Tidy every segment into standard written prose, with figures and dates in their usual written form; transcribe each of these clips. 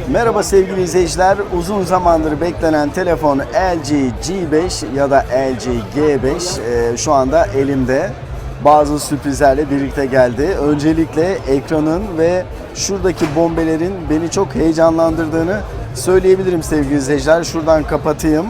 Merhaba sevgili izleyiciler. Uzun zamandır beklenen telefon LG G5 ya da LG G5 şu anda elimde. Bazı sürprizlerle birlikte geldi. Öncelikle ekranın ve şuradaki bombelerin beni çok heyecanlandırdığını söyleyebilirim sevgili izleyiciler. Şuradan kapatayım.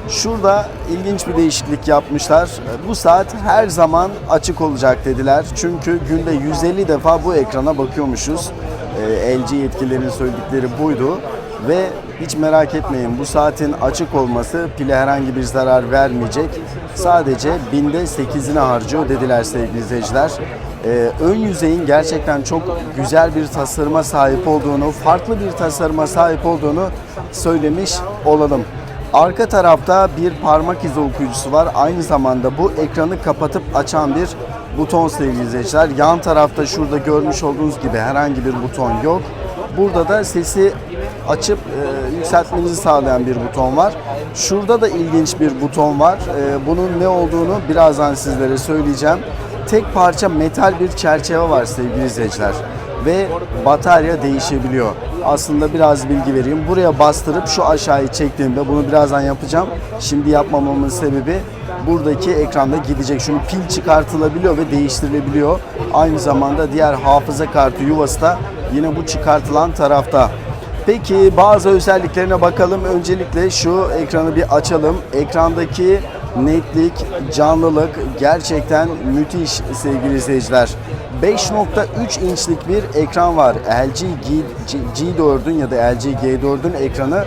Şurada ilginç bir değişiklik yapmışlar. Bu saat her zaman açık olacak dediler. Çünkü günde 150 defa bu ekrana bakıyormuşuz. LG yetkililerinin söyledikleri buydu. Ve hiç merak etmeyin, bu saatin açık olması pile herhangi bir zarar vermeyecek. Sadece binde 8'ini harcıyor dediler sevgili izleyiciler. Ön yüzeyin gerçekten çok güzel bir tasarıma sahip olduğunu, farklı bir tasarıma sahip olduğunu söylemiş olalım. Arka tarafta bir parmak izi okuyucusu var. Aynı zamanda bu ekranı kapatıp açan bir buton sevgili izleyiciler. Yan tarafta şurada görmüş olduğunuz gibi herhangi bir buton yok. Burada da sesi açıp yükseltmenizi sağlayan bir buton var. Şurada da ilginç bir buton var. Bunun ne olduğunu birazdan sizlere söyleyeceğim. Tek parça metal bir çerçeve var sevgili izleyiciler. Ve batarya değişebiliyor. Aslında biraz bilgi vereyim. Buraya bastırıp şu aşağıyı çektiğimde, bunu birazdan yapacağım. Şimdi yapmamamın sebebi buradaki ekranda gidecek. Çünkü pil çıkartılabiliyor ve değiştirilebiliyor. Aynı zamanda diğer hafıza kartı yuvası da yine bu çıkartılan tarafta. Peki bazı özelliklerine bakalım. Öncelikle şu ekranı bir açalım. Ekrandaki netlik, canlılık gerçekten müthiş sevgili izleyiciler. 5.3 inçlik bir ekran var. LG G4'ün ya da LG G4'ün ekranı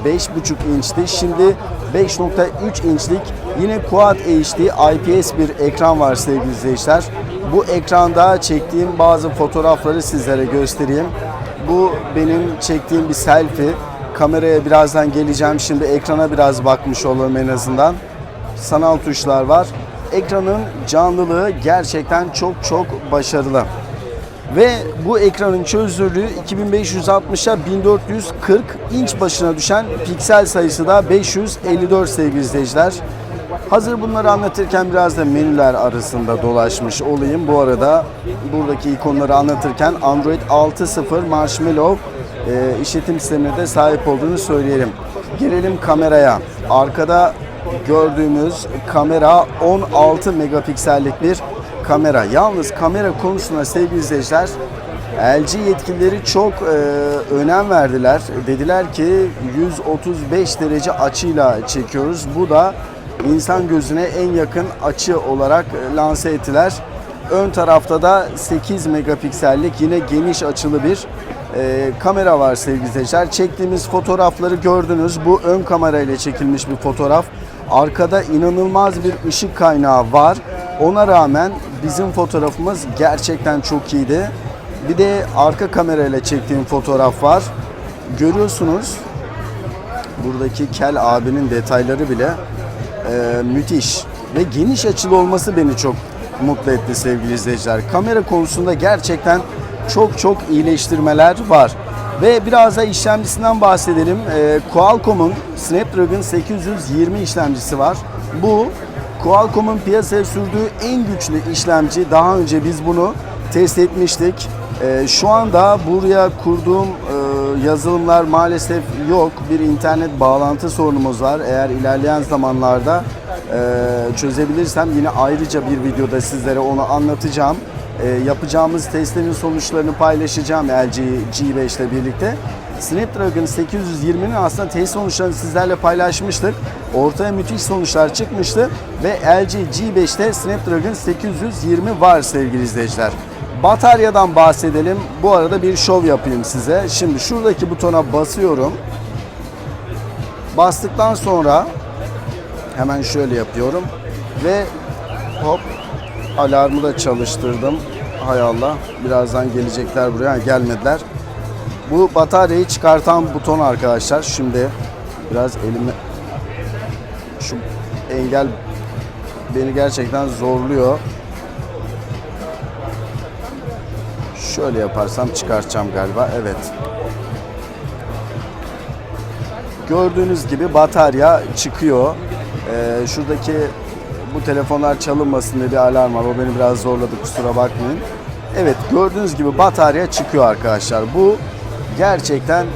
5.5 inçti. Şimdi 5.3 inçlik yine Quad HD IPS bir ekran var sevgili izleyiciler. Bu ekranda çektiğim bazı fotoğrafları sizlere göstereyim. Bu benim çektiğim bir selfie. Kameraya birazdan geleceğim. Şimdi ekrana biraz bakmış olalım en azından. Sanal tuşlar var. Ekranın canlılığı gerçekten çok başarılı. Ve bu ekranın çözünürlüğü 2560'a 1440, inç başına düşen piksel sayısı da 554 sevgili izleyiciler. Hazır bunları anlatırken biraz da menüler arasında dolaşmış olayım. Bu arada buradaki ikonları anlatırken Android 6.0 Marshmallow işletim sistemine de sahip olduğunu söyleyelim. Gelelim kameraya. Arkada gördüğümüz kamera 16 megapiksellik bir kamera. Yalnız kamera konusunda sevgili izleyiciler, LG yetkilileri çok önem verdiler. Dediler ki 135 derece açıyla çekiyoruz. Bu da insan gözüne en yakın açı olarak lanse ettiler. Ön tarafta da 8 megapiksellik yine geniş açılı bir kamera var sevgili izleyiciler. Çektiğimiz fotoğrafları gördünüz. Bu ön kamera ile çekilmiş bir fotoğraf. Arkada inanılmaz bir ışık kaynağı var. Ona rağmen bizim fotoğrafımız gerçekten çok iyiydi. Bir de arka kamera ile çektiğim fotoğraf var. Görüyorsunuz buradaki Kel abinin detayları bile müthiş. Ve geniş açılı olması beni çok mutlu etti sevgili izleyiciler. Kamera konusunda gerçekten çok iyileştirmeler var. Ve biraz da işlemcisinden bahsedelim. Qualcomm'un Snapdragon 820 işlemcisi var. Bu Qualcomm'un piyasaya sürdüğü en güçlü işlemci. Daha önce biz bunu test etmiştik. Şu anda buraya kurduğum yazılımlar maalesef yok. Bir internet bağlantı sorunumuz var. Eğer ilerleyen zamanlarda çözebilirsem yine ayrıca bir videoda sizlere onu anlatacağım. Yapacağımız testlerin sonuçlarını paylaşacağım LG G5 ile birlikte. Snapdragon 820'nin aslında test sonuçlarını sizlerle paylaşmıştık. Ortaya müthiş sonuçlar çıkmıştı ve LG G5'te Snapdragon 820 var sevgili izleyiciler. Bataryadan bahsedelim. Bu arada bir şov yapayım size. Şimdi şuradaki butona basıyorum. Bastıktan sonra hemen şöyle yapıyorum ve hop, alarmı da çalıştırdım. Hay Allah, birazdan gelecekler buraya. Gelmediler. Bu bataryayı çıkartan buton arkadaşlar. Şimdi biraz elime, şu engel beni gerçekten zorluyor. Şöyle yaparsam çıkartacağım galiba. Evet. Gördüğünüz gibi batarya çıkıyor. Şuradaki bu telefonlar çalınmasın diye bir alarm var. O beni biraz zorladı, kusura bakmayın. Evet, gördüğünüz gibi batarya çıkıyor arkadaşlar. Bu gerçekten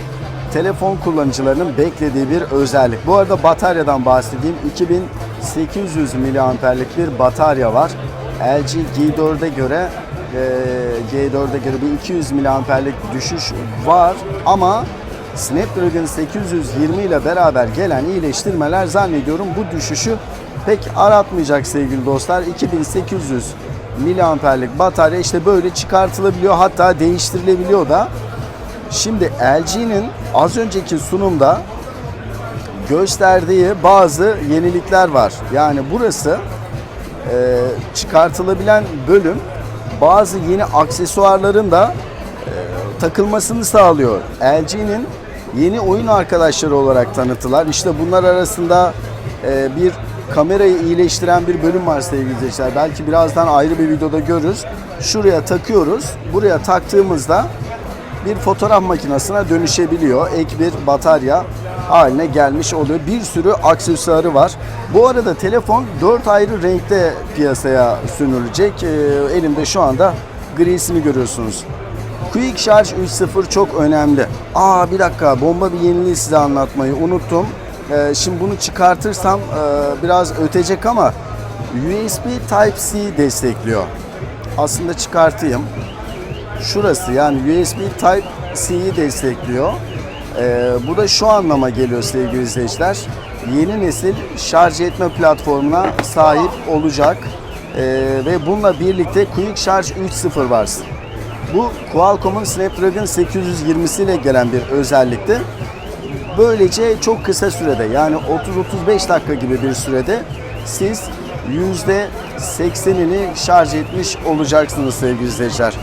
telefon kullanıcılarının beklediği bir özellik. Bu arada bataryadan bahsedeyim. 2800 miliamperlik bir batarya var. LG G4'e göre bir 200 miliamperlik düşüş var ama Snapdragon 820 ile beraber gelen iyileştirmeler zannediyorum bu düşüşü pek aratmayacak sevgili dostlar. 2800 miliamperlik batarya işte böyle çıkartılabiliyor, hatta değiştirilebiliyor da. Şimdi LG'nin az önceki sunumda gösterdiği bazı yenilikler var. Yani burası çıkartılabilen bölüm bazı yeni aksesuarların da takılmasını sağlıyor. LG'nin yeni oyun arkadaşları olarak tanıtılar. İşte bunlar arasında bir kamerayı iyileştiren bir bölüm var sevgili izleyiciler. Belki birazdan ayrı bir videoda görürüz. Şuraya takıyoruz. Buraya taktığımızda bir fotoğraf makinesine dönüşebiliyor. Ek bir batarya haline gelmiş oluyor. Bir sürü aksesuarı var. Bu arada telefon 4 ayrı renkte piyasaya sürülecek. Elimde şu anda grisini görüyorsunuz. Quick Charge 3.0 çok önemli. Bir dakika, bomba bir yeniliği size anlatmayı unuttum. Şimdi bunu çıkartırsam biraz ötecek ama USB Type-C destekliyor. Aslında çıkartayım. Şurası yani USB Type-C'yi destekliyor. Bu da şu anlama geliyor sevgili izleyiciler. Yeni nesil şarj etme platformuna sahip olacak. Ve bununla birlikte Quick Charge 3.0 var. Bu Qualcomm'un Snapdragon 820'siyle gelen bir özellikti. Böylece çok kısa sürede yani 30-35 dakika gibi bir sürede siz %80'ini şarj etmiş olacaksınız sevgili izleyiciler.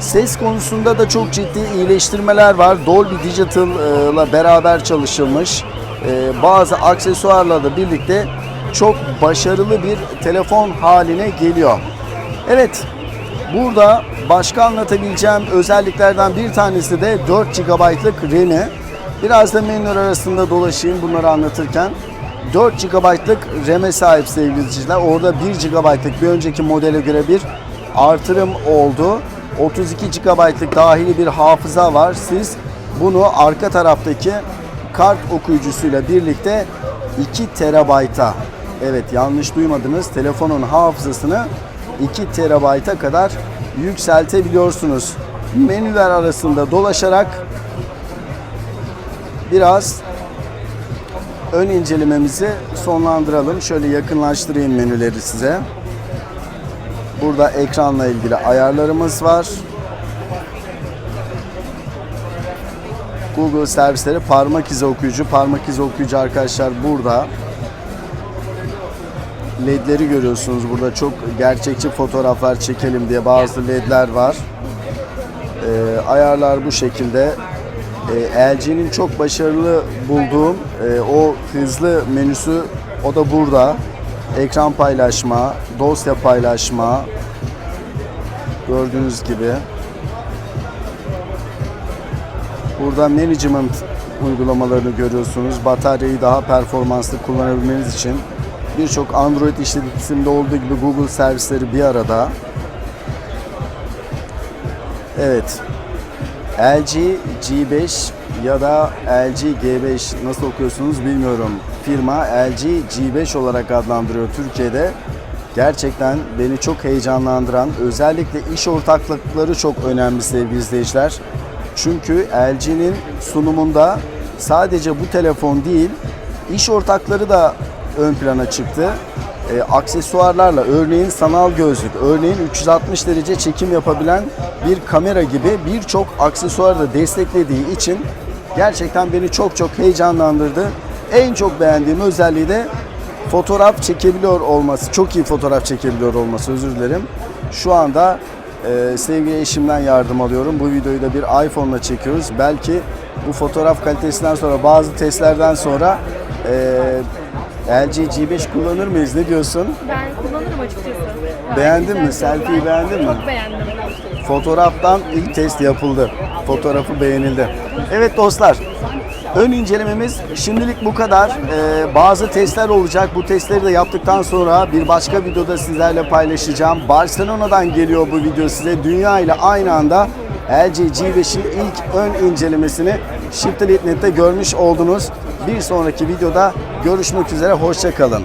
Ses konusunda da çok ciddi iyileştirmeler var. Dolby Digital'la beraber çalışılmış. Bazı aksesuarlarla da birlikte çok başarılı bir telefon haline geliyor. Evet, burada başka anlatabileceğim özelliklerden bir tanesi de 4 GB'lık RAM'i. Biraz da menüler arasında dolaşayım bunları anlatırken. 4 GB'lık RAM'e sahip sevgili izleyiciler. Orada 1 GB'lık bir önceki modele göre bir artırım oldu. 32 GB'lık dahili bir hafıza var. Siz bunu arka taraftaki kart okuyucusuyla birlikte 2 TB'a, evet yanlış duymadınız, telefonun hafızasını 2 TB'a kadar yükseltebiliyorsunuz. Menüler arasında dolaşarak biraz ön incelememizi sonlandıralım. Şöyle yakınlaştırayım menüleri size. Burada ekranla ilgili ayarlarımız var. Google servisleri, parmak izi okuyucu. Parmak izi okuyucu arkadaşlar burada. LED'leri görüyorsunuz. Burada çok gerçekçi fotoğraflar çekelim diye bazı LED'ler var. Ayarlar bu şekilde. LG'nin çok başarılı bulduğum o hızlı menüsü o da burada. Ekran paylaşma, dosya paylaşma, gördüğünüz gibi. Burada management uygulamalarını görüyorsunuz. Bataryayı daha performanslı kullanabilmeniz için birçok Android işleticisinde olduğu gibi Google servisleri bir arada. Evet. LG G5 ya da LG G5 nasıl okuyorsunuz bilmiyorum. Firma LG G5 olarak adlandırıyor Türkiye'de. Gerçekten beni çok heyecanlandıran, özellikle iş ortaklıkları çok önemli sevgili izleyiciler. Çünkü LG'nin sunumunda sadece bu telefon değil, iş ortakları da ön plana çıktı. Aksesuarlarla, örneğin sanal gözlük, örneğin 360 derece çekim yapabilen bir kamera gibi birçok aksesuarı da desteklediği için gerçekten beni çok heyecanlandırdı. En çok beğendiğim özelliği de fotoğraf çekebiliyor olması, çok iyi fotoğraf çekebiliyor olması, özür dilerim. Şu anda sevgili eşimden yardım alıyorum. Bu videoyu da bir iPhone'la çekiyoruz. Belki bu fotoğraf kalitesinden sonra, bazı testlerden sonra LG G5 kullanır mıyız? Ne diyorsun? Ben kullanırım açıkçası. Beğendin mi? Selfie'yi beğendin mi? Çok beğendim. Fotoğraftan ilk test yapıldı. Fotoğrafı beğenildi. Evet dostlar, ön incelememiz şimdilik bu kadar. Bazı testler olacak. Bu testleri de yaptıktan sonra bir başka videoda sizlerle paylaşacağım. Barcelona'dan geliyor bu video size. Dünya ile aynı anda LG G5'in ilk ön incelemesini Shift'te görmüş oldunuz. Bir sonraki videoda görüşmek üzere, hoşça kalın.